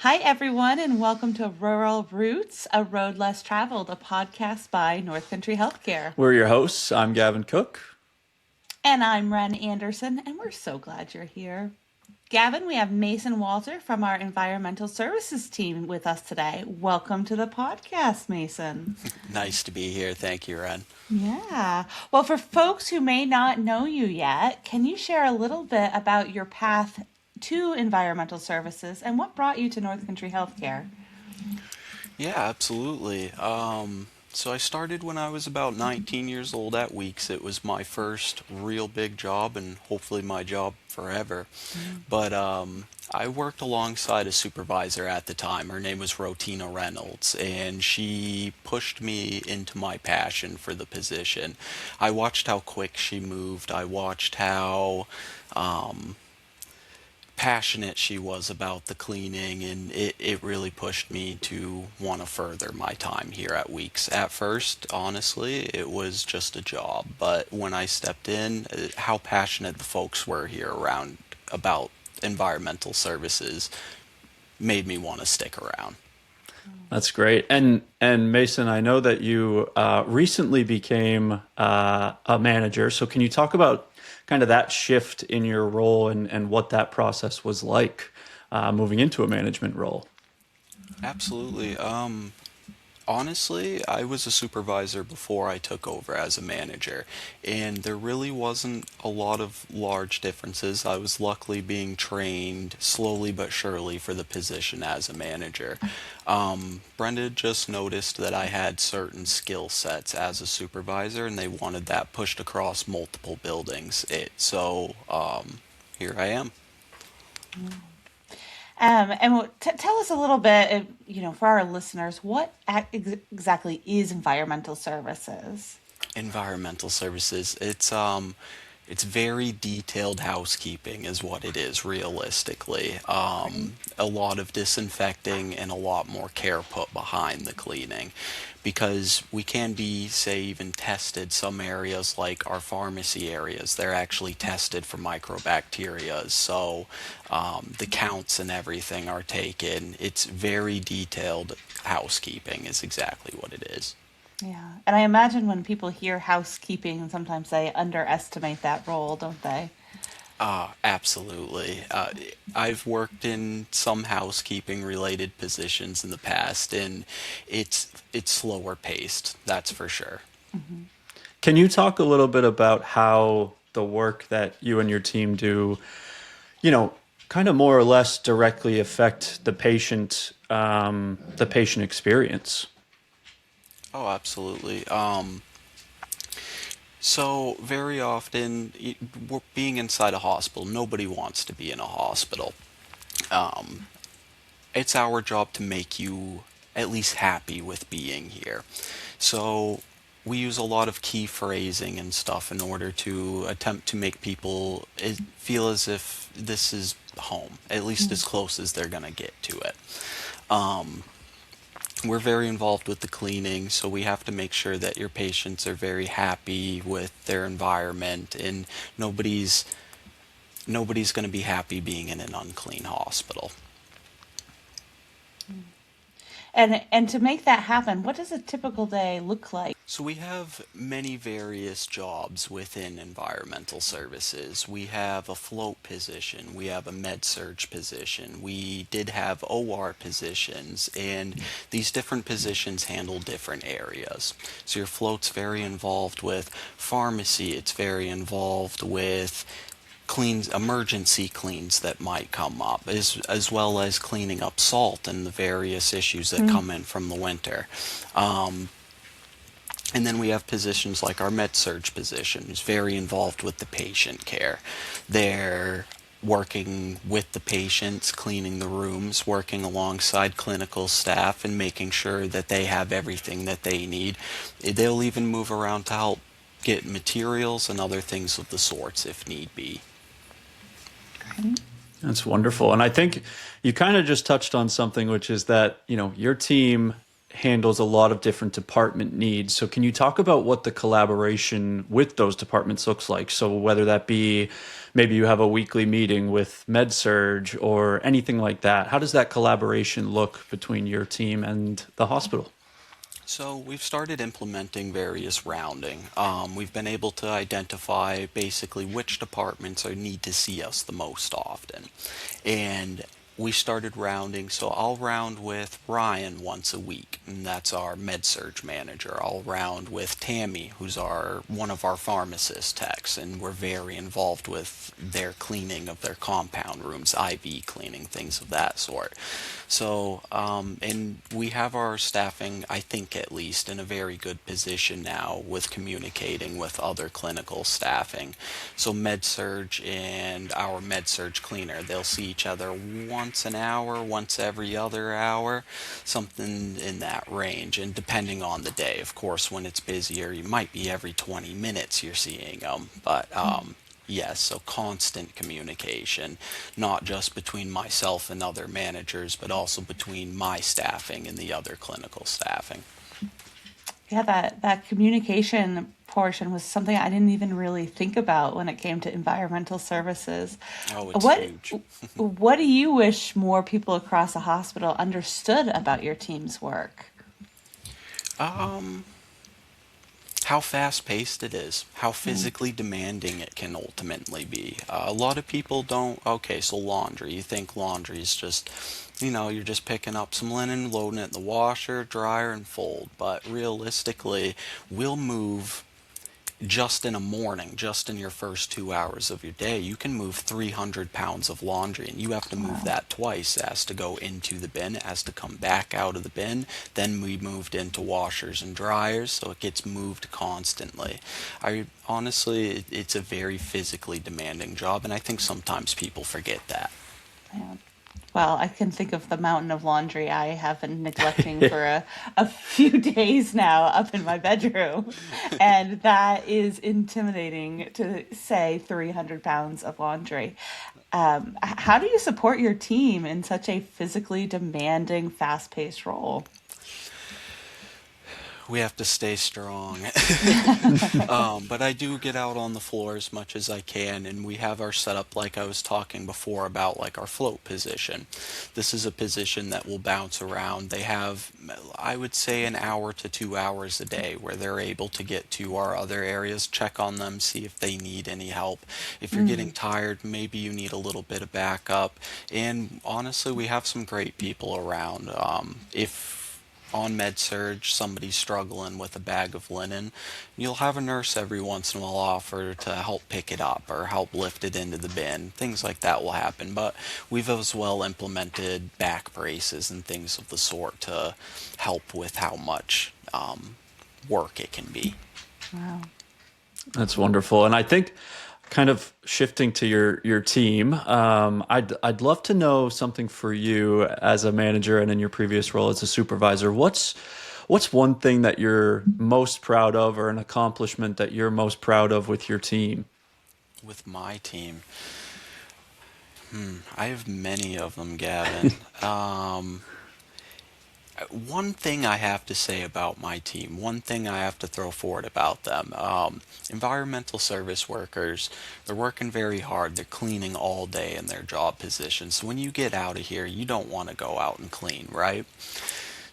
Hi, everyone, and welcome to Rural Roots, a road less traveled, a podcast by North Country Healthcare. We're your hosts. I'm Gavin Cook. And I'm Ren Anderson, and we're so glad you're here. Gavin, we have Mason Walter from our environmental services team with us today. Welcome to the podcast, Mason. Nice to be here. Thank you, Ren. Yeah. Well, for folks who may not know you yet, can you share a little bit about your path to environmental services and what brought you to North Country Healthcare? Yeah, absolutely. So I started when I was about 19 years old at Weeks. It was my first real big job and hopefully my job forever. But I worked alongside a supervisor at the time. Her name was Rotina Reynolds, and she pushed me into my passion for the position. I watched how quick she moved. I watched how passionate she was about the cleaning, and it really pushed me to want to further my time here at Weeks. At first, honestly, it was just a job, but when I stepped in, how passionate the folks were here around about environmental services made me want to stick around. That's great. And Mason, I know that you recently became a manager. So can you talk about kind of that shift in your role and what that process was like moving into a management role? Absolutely. Honestly, I was a supervisor before I took over as a manager, and there really wasn't a lot of large differences. I was luckily being trained slowly but surely for the position as a manager. Brenda just noticed that I had certain skill sets as a supervisor, and they wanted that pushed across multiple buildings. Here I am. And tell us a little bit, for our listeners, what exactly is environmental services? Environmental services. It's very detailed housekeeping is what it is realistically. A lot of disinfecting and a lot more care put behind the cleaning because we can be, say, even tested some areas like our pharmacy areas. They're actually tested for microbacteria. So the counts and everything are taken. It's very detailed housekeeping is exactly what it is. Yeah. And I imagine when people hear housekeeping, sometimes they underestimate that role, don't they? Absolutely. I've worked in some housekeeping related positions in the past, and it's slower paced, that's for sure. Can you talk a little bit about how the work that you and your team do, you know, kind of more or less directly affect the patient experience? Oh, absolutely. So very often, being inside a hospital, nobody wants to be in a hospital. Um, it's our job to make you at least happy with being here. So we use a lot of key phrasing and stuff in order to attempt to make people feel as if this is home, at least as close as they're gonna get to it. Um, we're very involved with the cleaning, so we have to make sure that your patients are very happy with their environment, and nobody's nobody's going to be happy being in an unclean hospital. And to make that happen, what does a typical day look like? So we have many various jobs within environmental services. We have a float position, we have a med surge position, we did have OR positions, and these different positions handle different areas. So your float's very involved with pharmacy, it's very involved with cleans emergency cleans that might come up as well as cleaning up salt and the various issues that come in from the winter. And then we have positions like our med surge position, who's very involved with the patient care. They're working with the patients, cleaning the rooms, working alongside clinical staff, and making sure that they have everything that they need. They'll even move around to help get materials and other things of the sorts if need be. That's wonderful. And I think you kind of just touched on something, which is that, your team handles a lot of different department needs. So can you talk about what the collaboration with those departments looks like? So whether that be maybe you have a weekly meeting with MedSurge or anything like that, how does that collaboration look between your team and the hospital? So we've started implementing various rounding. We've been able to identify basically which departments are need to see us the most often. And we started rounding, so I'll round with Ryan once a week, and that's our med surge manager. I'll round with Tammy, who's our one of our pharmacist techs, and we're very involved with their cleaning of their compound rooms, IV cleaning, things of that sort. So, and we have our staffing, I think at least, in a very good position now with communicating with other clinical staffing. So MedSurge and our MedSurge cleaner, they'll see each other once an hour, once every other hour, something in that range. And depending on the day, of course, when it's busier, you might be every 20 minutes you're seeing them. But yes, so constant communication, not just between myself and other managers, but also between my staffing and the other clinical staffing. Yeah, that communication portion was something I didn't even really think about when it came to environmental services. Oh, it's What huge. what do you wish more people across the hospital understood about your team's work? Um, how fast paced it is, how physically demanding it can ultimately be. A lot of people don't, okay, so laundry, you think laundry is just, you're just picking up some linen, loading it in the washer, dryer, and fold. But realistically, we'll move just in a morning, just in your first 2 hours of your day, you can move 300 pounds of laundry, and you have to move Wow. that twice as to go into the bin, as to come back out of the bin. Then we moved into washers and dryers, so it gets moved constantly. I honestly, it's a very physically demanding job, and I think sometimes people forget that. Yeah. Well, I can think of the mountain of laundry I have been neglecting for a few days now up in my bedroom. And that is intimidating to say 300 pounds of laundry. How do you support your team in such a physically demanding, fast paced role? We have to stay strong. But I do get out on the floor as much as I can, and we have our setup like I was talking before about like our float position. This is a position that will bounce around. They have, I would say, an hour to 2 hours a day where they're able to get to our other areas, check on them, see if they need any help. If you're getting tired, maybe you need a little bit of backup. And honestly, we have some great people around. If on med surge somebody's struggling with a bag of linen, you'll have a nurse every once in a while offer to help pick it up or help lift it into the bin. Things like that will happen, but we've as well implemented back braces and things of the sort to help with how much work it can be. Wow. That's wonderful. And I think kind of shifting to your team, I'd love to know something for you as a manager and in your previous role as a supervisor. What's one thing that you're most proud of or an accomplishment that you're most proud of with your team? With my team, I have many of them, Gavin. One thing I have to say about my team, one thing I have to throw forward about them, environmental service workers, they're working very hard. They're cleaning all day in their job positions. So when you get out of here, you don't want to go out and clean, right?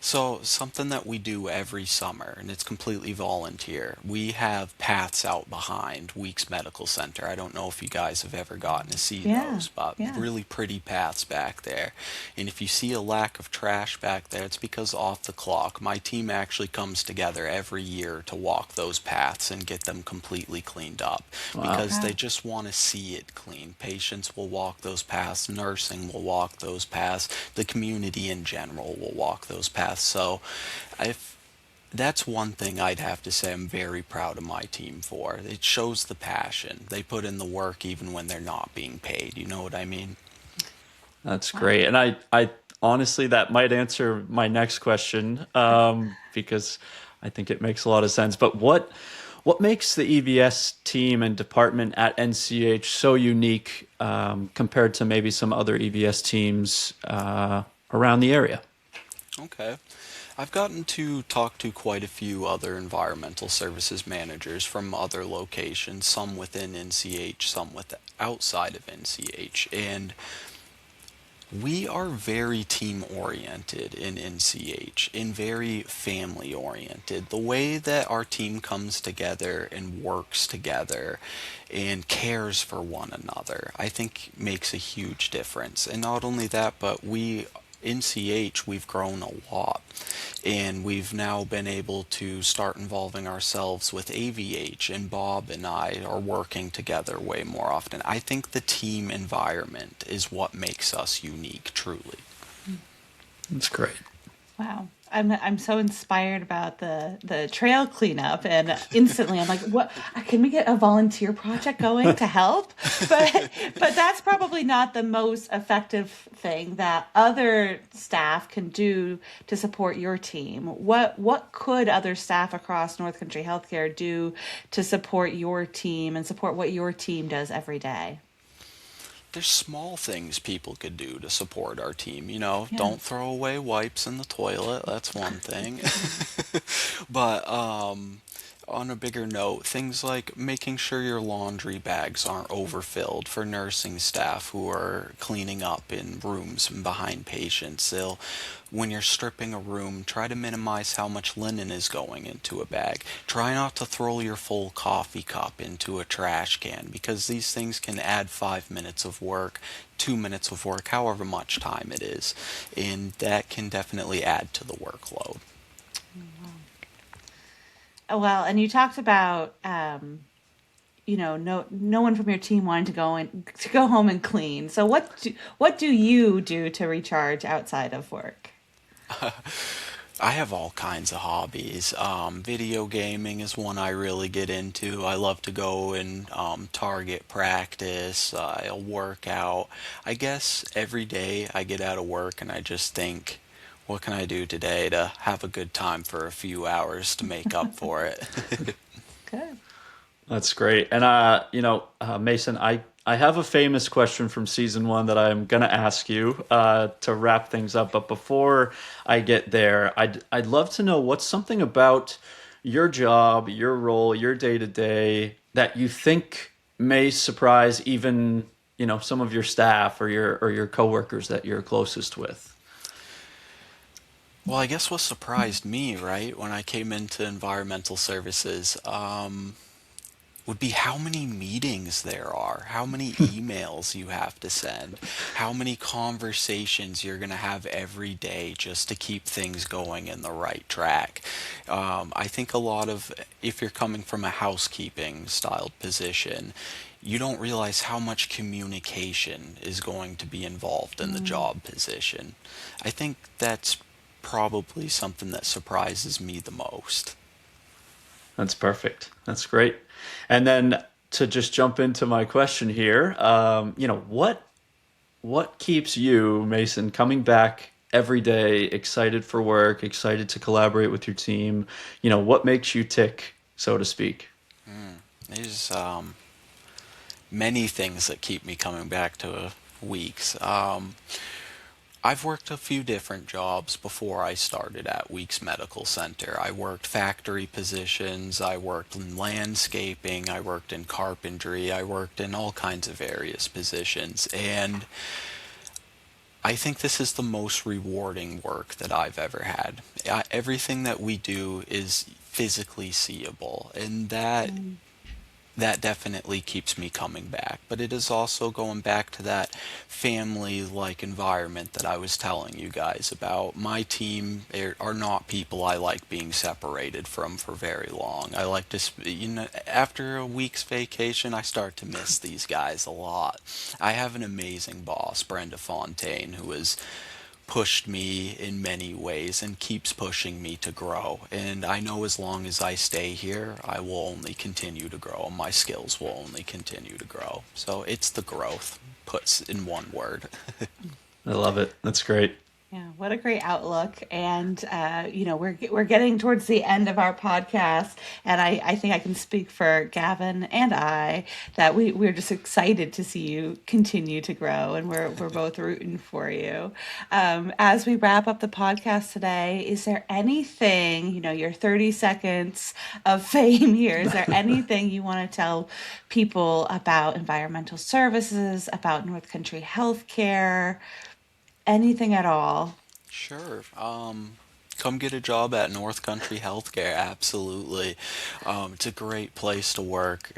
So, something that we do every summer, and it's completely volunteer, we have paths out behind Weeks Medical Center. I don't know if you guys have ever gotten to see Yeah. those, but Yeah. really pretty paths back there. And if you see a lack of trash back there, it's because off the clock. My team actually comes together every year to walk those paths and get them completely cleaned up Wow. because Wow. they just want to see it clean. Patients will walk those paths, nursing will walk those paths, the community in general will walk those paths. So, if that's one thing I'd have to say I'm very proud of my team for. It shows the passion. They put in the work even when they're not being paid. You know what I mean? That's Wow. great. And I honestly, that might answer my next question, because I think it makes a lot of sense. But what makes the EVS team and department at NCH so unique, compared to maybe some other EVS teams around the area? Okay. I've gotten to talk to quite a few other environmental services managers from other locations, some within NCH, some with outside of NCH, and we are very team oriented in NCH and very family oriented. The way that our team comes together and works together and cares for one another, I think makes a huge difference. And not only that, but NCH, we've grown a lot. And we've now been able to start involving ourselves with AVH, and Bob and I are working together way more often. I think the team environment is what makes us unique, truly. That's great. Wow. I'm so inspired about the trail cleanup, and instantly I'm like, what, can we get a volunteer project going to help? But that's probably not the most effective thing that other staff can do to support your team. What could other staff across North Country Healthcare do to support your team and support what your team does every day? There's small things people could do to support our team. You know, Yeah. don't throw away wipes in the toilet. That's one thing. But on a bigger note, things like making sure your laundry bags aren't overfilled for nursing staff who are cleaning up in rooms and behind patients. When you're stripping a room, try to minimize how much linen is going into a bag. Try not to throw your full coffee cup into a trash can, because these things can add 5 minutes of work, 2 minutes of work, however much time it is. And that can definitely add to the workload. Oh, well, and you talked about no one from your team wanting to go home and clean. So what do you do to recharge outside of work? I have all kinds of hobbies. Video gaming is one I really get into. I love to go and target practice. I'll work out. I guess every day I get out of work and I just think, what can I do today to have a good time for a few hours to make up for it? Good. That's great. And Mason, I have a famous question from season one that I'm gonna ask you to wrap things up. But before I get there, I'd love to know what's something about your job, your role, your day to day that you think may surprise even some of your staff or your coworkers that you're closest with. Well, I guess what surprised me, right, when I came into environmental services, would be how many meetings there are, how many emails you have to send, how many conversations you're going to have every day just to keep things going in the right track. I think a lot of, if you're coming from a housekeeping styled position, you don't realize how much communication is going to be involved in the job position. I think that's probably something that surprises me the most. That's perfect. That's great. And then to just jump into my question here, what keeps you, Mason, coming back every day, excited for work, excited to collaborate with your team? What makes you tick, so to speak? There's many things that keep me coming back to Weeks. I've worked a few different jobs before I started at Weeks Medical Center. I worked factory positions, I worked in landscaping, I worked in carpentry, I worked in all kinds of various positions. And I think this is the most rewarding work that I've ever had. Everything that we do is physically seeable, and that definitely keeps me coming back. But it is also going back to that family like environment that I was telling you guys about. My team are not people I like being separated from for very long. I like to, after a week's vacation, I start to miss these guys a lot. I have an amazing boss, Brenda Fontaine, who is pushed me in many ways and keeps pushing me to grow. And I know as long as I stay here, I will only continue to grow. My skills will only continue to grow. So it's the growth, puts in one word. I love it. That's great. Yeah, what a great outlook. And, we're getting towards the end of our podcast. And I think I can speak for Gavin and I that we're just excited to see you continue to grow. And we're both rooting for you. As we wrap up the podcast today, is there anything, your 30 seconds of fame here, is there anything you want to tell people about environmental services, about North Country Healthcare? Anything at all? Sure. Come get a job at North Country Healthcare. Absolutely. It's a great place to work.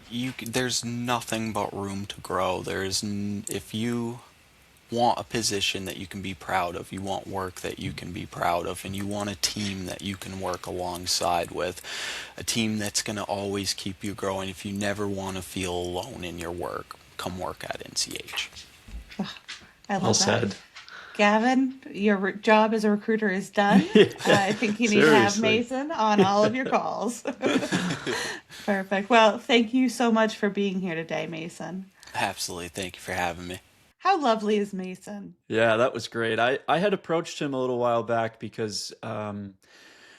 There's nothing but room to grow. If you want a position that you can be proud of, you want work that you can be proud of, and you want a team that you can work alongside with, a team that's going to always keep you growing. If you never want to feel alone in your work, come work at NCH. I Well love that. said. Gavin, your job as a recruiter is done. Yeah, I think you need to have seriously. Mason on all of your calls. Perfect. Well, thank you so much for being here today, Mason. Absolutely. Thank you for having me. How lovely is Mason? Yeah, that was great. I had approached him a little while back because I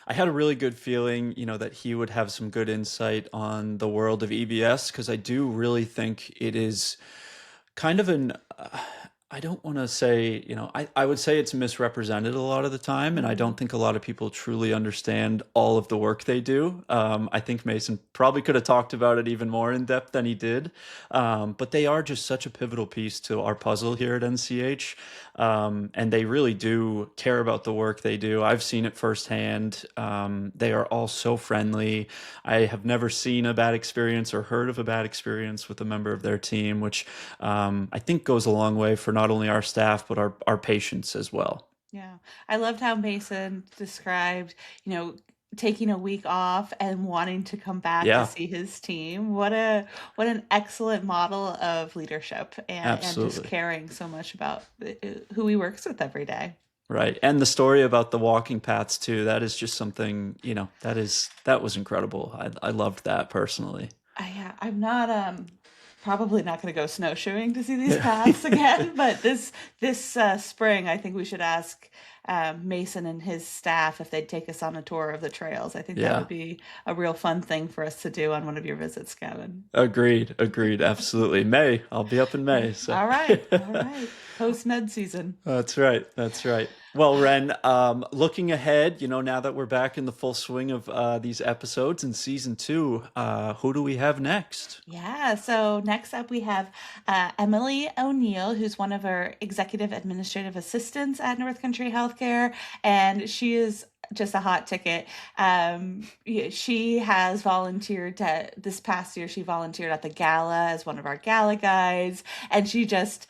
had a really good feeling, that he would have some good insight on the world of EBS because I do really think it is kind of I don't want to say, I would say it's misrepresented a lot of the time, and I don't think a lot of people truly understand all of the work they do. I think Mason probably could have talked about it even more in depth than he did, but they are just such a pivotal piece to our puzzle here at NCH, and they really do care about the work they do. I've seen it firsthand. They are all so friendly. I have never seen a bad experience or heard of a bad experience with a member of their team, which I think goes a long way for not only our staff, but our patients as well. Yeah. I loved how Mason described, taking a week off and wanting to come back to Yeah, see his team. What an excellent model of leadership and just absolutely. caring so much about who he works with every day. Right. And the story about the walking paths too, that is just something, that was incredible. I loved that personally. I'm not probably not going to go snowshoeing to see these Yeah. paths again, but this spring I think we should ask Mason and his staff if they'd take us on a tour of the trails. I think that Yeah. would be a real fun thing for us to do on one of your visits, Kevin. Agreed. Agreed. Absolutely. May. I'll be up in May. So All right, all right. Post med season. that's right. That's right. Well, Ren, looking ahead, now that we're back in the full swing of these episodes in season 2, who do we have next? Yeah, so next up we have Emily O'Neill, who's one of our executive administrative assistants at North Country Healthcare, and she is just a hot ticket. She has volunteered this past year. She volunteered at the gala as one of our gala guides, and she just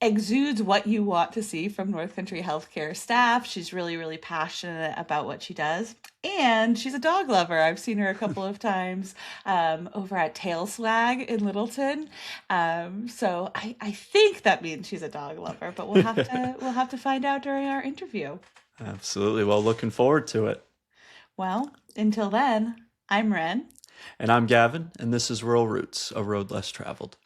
exudes what you want to see from North Country Healthcare staff. She's really, really passionate about what she does. And she's a dog lover. I've seen her a couple of times over at Tail Swag in Littleton. So I think that means she's a dog lover, but we'll have to find out during our interview. Absolutely. Well, looking forward to it. Well, until then, I'm Ren. And I'm Gavin, and this is Rural Roots, a road less traveled.